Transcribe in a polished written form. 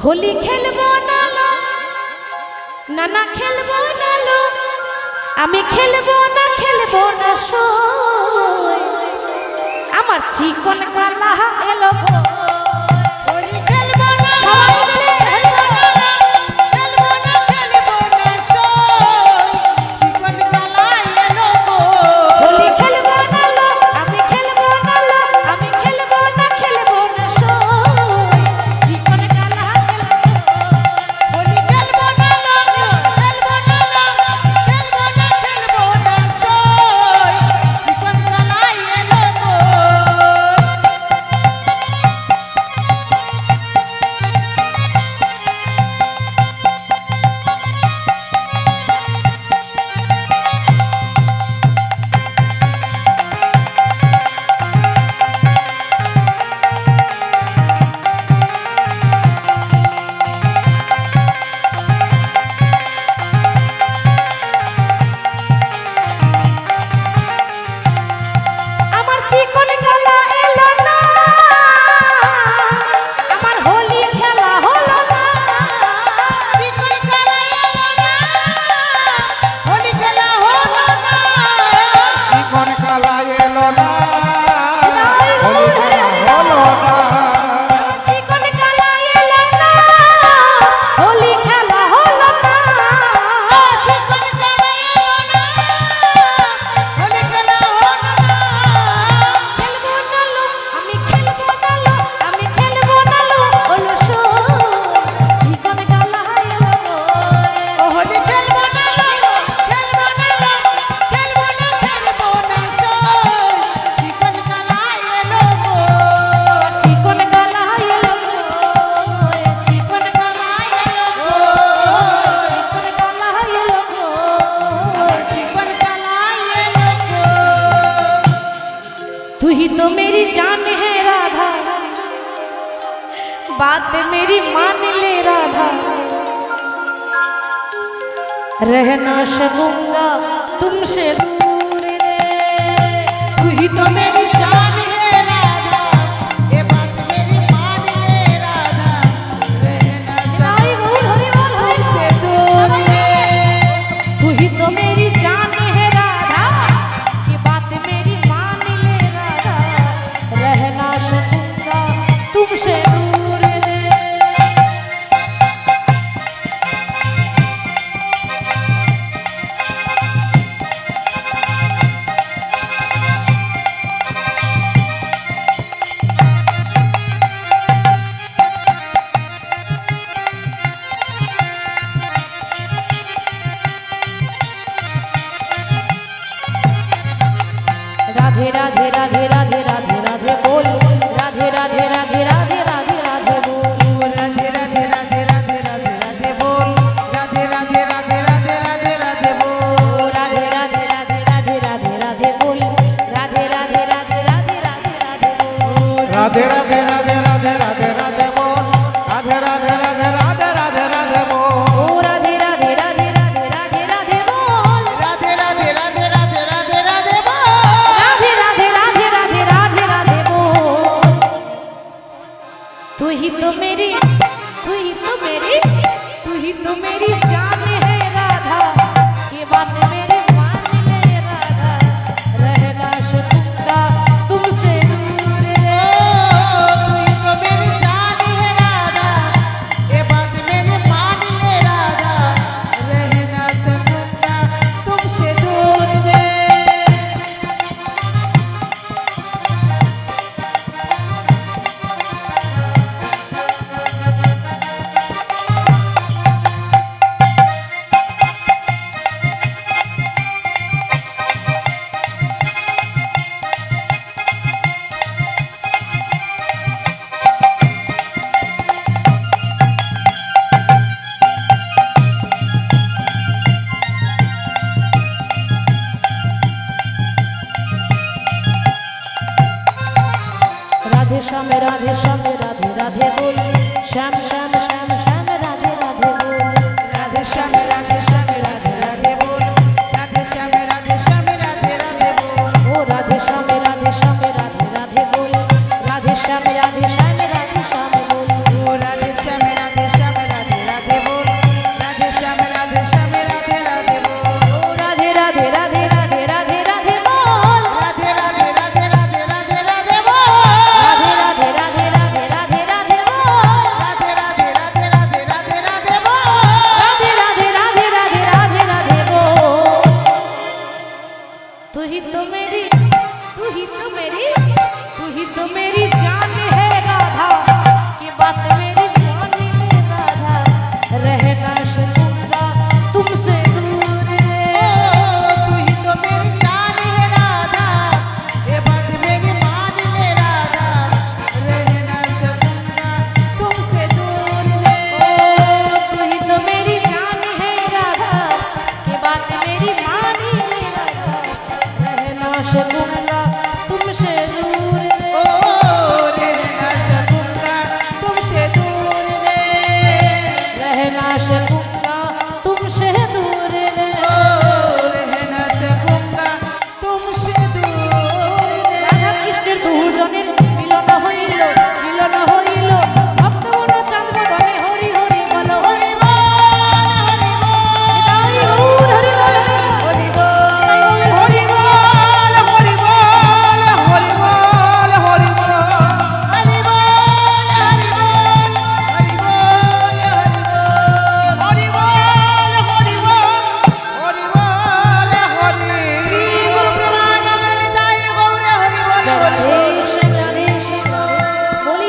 होली खेलबो नालो नाना खेलबो नालो आमी खेलबो ना सोय आमार चिकन काला एलो होली खेलबो ना सबाई मिले खेलबो ना सोय चिकन काला एलो होली खेलबो नालो आमी खेलबो ना सोय चिकन काला एलो होली खेलबो नालो चिकन काला एलो तू ही तो मेरी जान है राधा बात मेरी मान ले राधा रह ना सकूंगा तुमसे दूर रे तू ही तो मेरी जान है राधा ये बात मेरी मान ले राधा रह ना सकूंगा तुमसे दूर रे तू ही तो मेरी जान है राधा ये बात मेरी रहना सकूंगा तुमसे दूर रे राधे राधे राधे राधे राधे राधे बोल राधे राधे राधे राधे राधे राधे बोल राधे राधे राधे राधे राधे राधे बोल राधे राधे राधे राधे राधे राधे बोल राधे राधे राधे राधे राधे राधे बोल राधे राधे राधे राधे राधे राधे बोल राधे राधे राधे राधे राधे राधे बोल राधे राधे राधे राधे राधे राधे बोल राधे राधे राधे राधे राधे राधे बोल राधे राधे राधे राधे राधे राधे बोल राधे राधे राधे राधे राधे राधे बोल तू ही तो मेरी जान